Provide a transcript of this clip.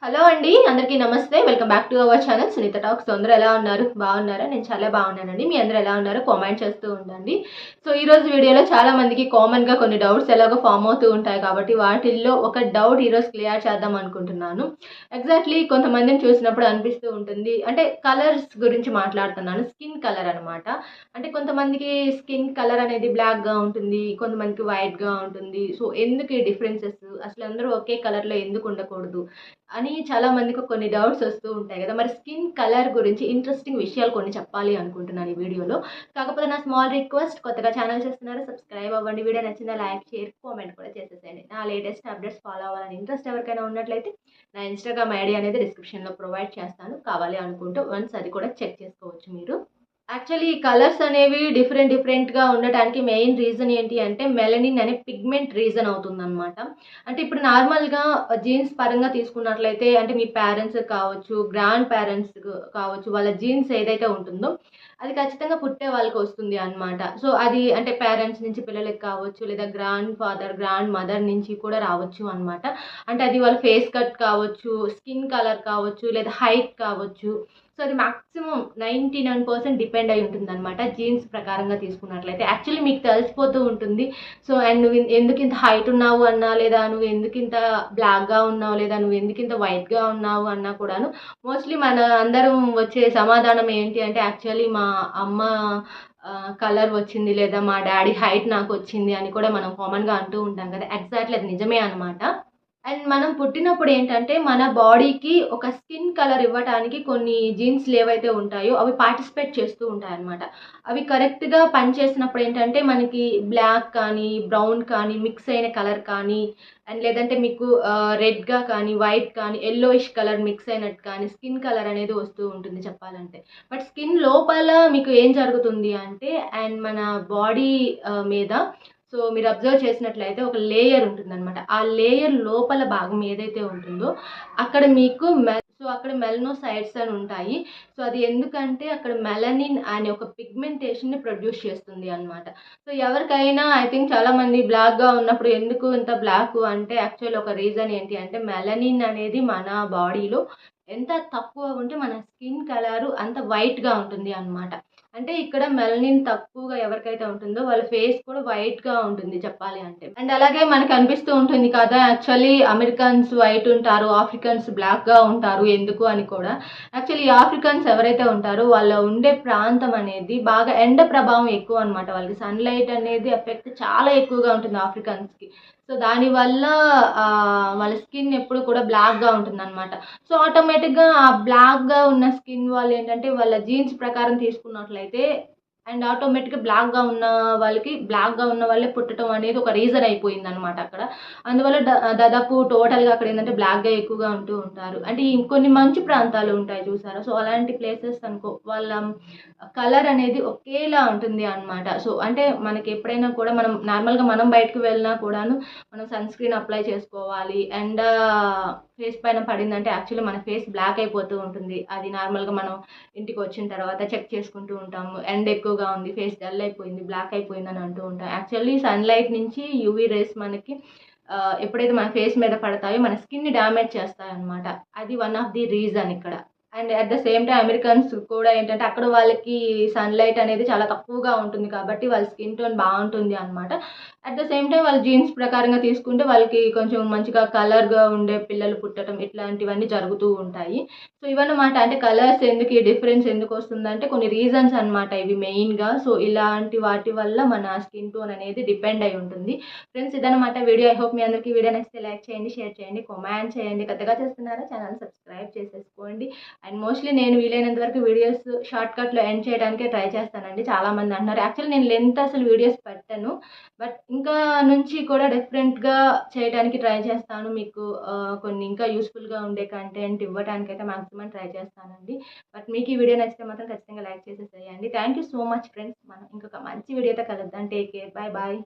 Hello అండి, అందరికీ నమస్తే. Welcome back to our channel Sunitha talks. అందరూ ఎలా ఉన్నారు? బాగున్నారా? నేను చాలా బాగున్నానండి. మీ అందరూ ఎలా ఉన్నారో కామెంట్ చేస్తూ ఉండండి. సో ఈరోజు వీడియోలో చాలా మందికి కామన్గా కొన్ని డౌట్స్ ఎలాగో ఫామ్ అవుతూ ఉంటాయి కాబట్టి వాటిల్లో ఒక డౌట్ ఈరోజు క్లియర్ చేద్దాం అనుకుంటున్నాను. ఎగ్జాక్ట్లీ కొంతమందిని చూసినప్పుడు అనిపిస్తూ ఉంటుంది, అంటే కలర్స్ గురించి మాట్లాడుతున్నాను. స్కిన్ కలర్ అనమాట. అంటే కొంతమందికి స్కిన్ కలర్ అనేది బ్లాక్గా ఉంటుంది, కొంతమందికి వైట్గా ఉంటుంది. సో ఎందుకు ఈ డిఫరెన్సెస్? అసలు అందరూ ఒకే కలర్లో ఎందుకు ఉండకూడదు అని చాలా మందికి కొన్ని డౌట్స్ వస్తూ ఉంటాయి కదా. మరి స్కిన్ కలర్ గురించి ఇంట్రెస్టింగ్ విషయాలు కొన్ని చెప్పాలి అనుకుంటున్నాను ఈ వీడియోలో. కాకపోతే నా స్మాల్ రిక్వెస్ట్, కొత్తగా ఛానల్ చూస్తున్నారు సబ్స్క్రైబ్ అవ్వండి, వీడియో నచ్చిందా లైక్ షేర్ కామెంట్ కూడా చేసేసేయండి. నా లేటెస్ట్ అప్డేట్స్ ఫాలో అవ్వాలని ఇంట్రెస్ట్ ఎవరికైనా ఉన్నట్లయితే నా ఇన్స్టాగ్రామ్ ఐడి అనేది డిస్క్రిప్షన్లో ప్రొవైడ్ చేస్తాను, కావాలి అనుకుంటూ వన్స్ అది కూడా చెక్ చేసుకోవచ్చు మీరు. యాక్చువల్లీ ఈ కలర్స్ అనేవి డిఫరెంట్‌గా ఉండటానికి మెయిన్ రీజన్ ఏంటి అంటే మెలనిన్ అనే పిగ్మెంట్ రీజన్ అవుతుందనమాట. అంటే ఇప్పుడు నార్మల్‌గా జీన్స్ పరంగా తీసుకున్నట్లయితే అంటే మీ పేరెంట్స్ కావచ్చు, గ్రాండ్ పేరెంట్స్ కావచ్చు, వాళ్ళ జీన్స్ ఏదైతే ఉంటుందో అది ఖచ్చితంగా పుట్టే వాళ్ళకి వస్తుంది అనమాట. సో అది అంటే పేరెంట్స్ నుంచి పిల్లలకి కావచ్చు, లేదా గ్రాండ్ ఫాదర్, గ్రాండ్ మదర్ నుంచి కూడా రావచ్చు అనమాట. అంటే అది వాళ్ళ ఫేస్ కట్ కావచ్చు, స్కిన్ కలర్ కావచ్చు, లేదా హైట్ కావచ్చు. సో అది మాక్సిమం 99% డిపెండ్ అయి ఉంటుందనమాట జీన్స్ ప్రకారంగా తీసుకున్నట్లయితే. యాక్చువల్లీ మీకు తెలిసిపోతూ ఉంటుంది. సో అండ్ నువ్వు ఎందుకు ఇంత హైట్ ఉన్నావు అన్నా, లేదా నువ్వు ఎందుకు ఇంత బ్లాక్‌గా ఉన్నావు, లేదా నువ్వు ఎందుకు ఇంత వైట్‌గా ఉన్నావు అన్నా కూడాను మోస్ట్‌లీ మన అందరం వచ్చే సమాధానం ఏంటి అంటే యాక్చువల్లీ మా అమ్మ కలర్ వచ్చింది, లేదా మా డ్యాడీ హైట్ నాకొచ్చింది అని కూడా మనం కామన్‌గా అంటూ ఉంటాం కదా. ఎగ్జాక్ట్‌లీ అది నిజమే అనమాట. అండ్ మనం పుట్టినప్పుడు ఏంటంటే మన బాడీకి ఒక స్కిన్ కలర్ ఇవ్వటానికి కొన్ని జీన్స్‌లు ఏవైతే ఉంటాయో అవి పార్టిసిపేట్ చేస్తూ ఉంటాయన్నమాట. అవి కరెక్ట్‌గా పనిచేసినప్పుడు ఏంటంటే మనకి బ్లాక్ కానీ, బ్రౌన్ కానీ, మిక్స్ అయిన కలర్ కానీ అండ్ లేదంటే మీకు రెడ్‌గా కానీ, వైట్ కానీ, యెల్లోయిష్ కలర్ మిక్స్ అయినట్టు కానీ స్కిన్ కలర్ అనేది వస్తూ ఉంటుంది చెప్పాలంటే. బట్ స్కిన్ లోపల మీకు ఏం జరుగుతుంది అంటే అండ్ మన బాడీ మీద సో మీరు అబ్జర్వ్ చేసినట్లయితే ఒక లేయర్ ఉంటుందన్నమాట. ఆ లేయర్ లోపల భాగం ఏదైతే ఉంటుందో అక్కడ మీకు అక్కడ మెలనోసైట్స్ అని ఉంటాయి. సో అది ఎందుకంటే అక్కడ మెలనిన్ అనే ఒక పిగ్మెంటేషన్‌ని ప్రొడ్యూస్ చేస్తుంది అన్నమాట. సో ఎవరికైనా ఐ థింక్ చాలామంది బ్లాక్‌గా ఉన్నప్పుడు ఎందుకు ఇంత బ్లాకు అంటే యాక్చువల్ ఒక రీజన్ ఏంటి అంటే మెలనిన్ అనేది మన బాడీలో ఎంత తక్కువ ఉంటే మన స్కిన్ కలరు అంత వైట్‌గా ఉంటుంది అన్నమాట. అంటే ఇక్కడ మెలనిన్ తక్కువగా ఎవరికైతే ఉంటుందో వాళ్ళ ఫేస్ కూడా వైట్‌గా ఉంటుంది చెప్పాలి అంటే. అండ్ అలాగే మనకు అనిపిస్తూ ఉంటుంది కదా, యాక్చువల్లీ అమెరికన్స్ వైట్ ఉంటారు, ఆఫ్రికన్స్ బ్లాక్‌గా ఉంటారు ఎందుకు అని కూడా. యాక్చువల్లీ ఆఫ్రికన్స్ ఎవరైతే ఉంటారో వాళ్ళ ఉండే ప్రాంతం అనేది బాగా ఎండ ప్రభావం ఎక్కువ అనమాట. వాళ్ళకి సన్‌లైట్ అనేది ఎఫెక్ట్ చాలా ఎక్కువగా ఉంటుంది ఆఫ్రికన్స్‌కి. సో దానివల్ల వాళ్ళ స్కిన్ ఎప్పుడు కూడా బ్లాక్‌గా ఉంటుందనమాట. సో ఆటోమేటిక్‌గా ఆ బ్లాక్‌గా ఉన్న స్కిన్ వాళ్ళేంటంటే వాళ్ళ జీన్స్ ప్రకారం తీసుకున్నట్లయితే అండ్ ఆటోమేటిక్‌గా బ్లాక్‌గా ఉన్న వాళ్ళే పుట్టడం అనేది ఒక రీజన్ అయిపోయిందనమాట అక్కడ. అందువల్ల దాదాపు టోటల్‌గా అక్కడ ఏంటంటే బ్లాక్‌గా ఎక్కువగా ఉంటూ ఉంటారు. అంటే ఈ కొన్ని మంచు ప్రాంతాలు ఉంటాయి చూసారా? సో అలాంటి ప్లేసెస్ అనుకో వాళ్ళ కలర్ అనేది ఒకేలా ఉంటుంది అనమాట. సో అంటే మనకి ఎప్పుడైనా కూడా మనం నార్మల్‌గా మనం బయటకి వెళ్ళినా కూడాను మనం సన్ స్క్రీన్ అప్లై చేసుకోవాలి. ఎండ ఫేస్ పైన పడిందంటే యాక్చువల్లీ మన ఫేస్ బ్లాక్ అయిపోతూ ఉంటుంది. అది నార్మల్‌గా మనం ఇంటికి వచ్చిన తర్వాత చెక్ చేసుకుంటూ ఉంటాము. ఎండ ఎక్కువగా ఉంది, ఫేస్ డల్ అయిపోయింది, బ్లాక్ అయిపోయిందని అంటూ ఉంటాం. యాక్చువల్లీ సన్‌లైట్ నుంచి యూవీ రేస్ మనకి ఎప్పుడైతే మన ఫేస్ మీద పడతాయో మన స్కిన్‌ని డ్యామేజ్ చేస్తాయన్నమాట. అది వన్ ఆఫ్ ది రీజన్ ఇక్కడ. And at the same time Americans కూడా ఏంటంటే అక్కడ వాళ్ళకి సన్‌లైట్ అనేది చాలా తక్కువగా ఉంటుంది కాబట్టి వాళ్ళ స్కిన్ టోన్ బాగుంటుంది అనమాట. అట్ ద సేమ్ టైమ్ వాళ్ళ జీన్స్ ప్రకారంగా తీసుకుంటే వాళ్ళకి కొంచెం మంచిగా కలర్‌గా ఉండే పిల్లలు పుట్టడం ఇట్లాంటివన్నీ జరుగుతూ ఉంటాయి. సో ఇవన్నమాట. అంటే కలర్స్ ఎందుకు ఈ డిఫరెన్స్ ఎందుకొస్తుందంటే కొన్ని రీజన్స్ అనమాట ఇవి మెయిన్‌గా. సో ఇలాంటి వాటి వల్ల మన స్కిన్ టోన్ అనేది డిపెండ్ అయి ఉంటుంది. ఫ్రెండ్స్ ఇదనమాట వీడియో. ఐ హోప్ మీ అందరికీ వీడియో నచ్చితే లైక్ చేయండి, షేర్ చేయండి, కామెంట్ చేయండి. కొత్తగా చేస్తున్నారా ఛానల్ సబ్స్క్రైబ్ చేసేసుకోండి. అండ్ మోస్ట్‌లీ నేను వీలైనంత వరకు వీడియోస్ షార్ట్‌కట్‌లో ఎండ్ చేయడానికే ట్రై చేస్తానండి. చాలామంది అంటున్నారు. యాక్చువల్లీ నేను లెంత్ అసలు వీడియోస్ పెట్టను. బట్ ఇంకా నుంచి కూడా డిఫరెంట్‌గా చేయడానికి ట్రై చేస్తాను. మీకు కొన్ని ఇంకా యూజ్‌ఫుల్‌గా ఉండే కంటెంట్ ఇవ్వడానికైతే మాక్సిమం ట్రై చేస్తానండి. బట్ మీకు ఈ వీడియో నచ్చితే మాత్రం ఖచ్చితంగా లైక్ చేసేసేయండి. Thank you so much friends. మనం ఇంకొక మంచి వీడియోతో కలుద్దాం. Take care. Bye bye.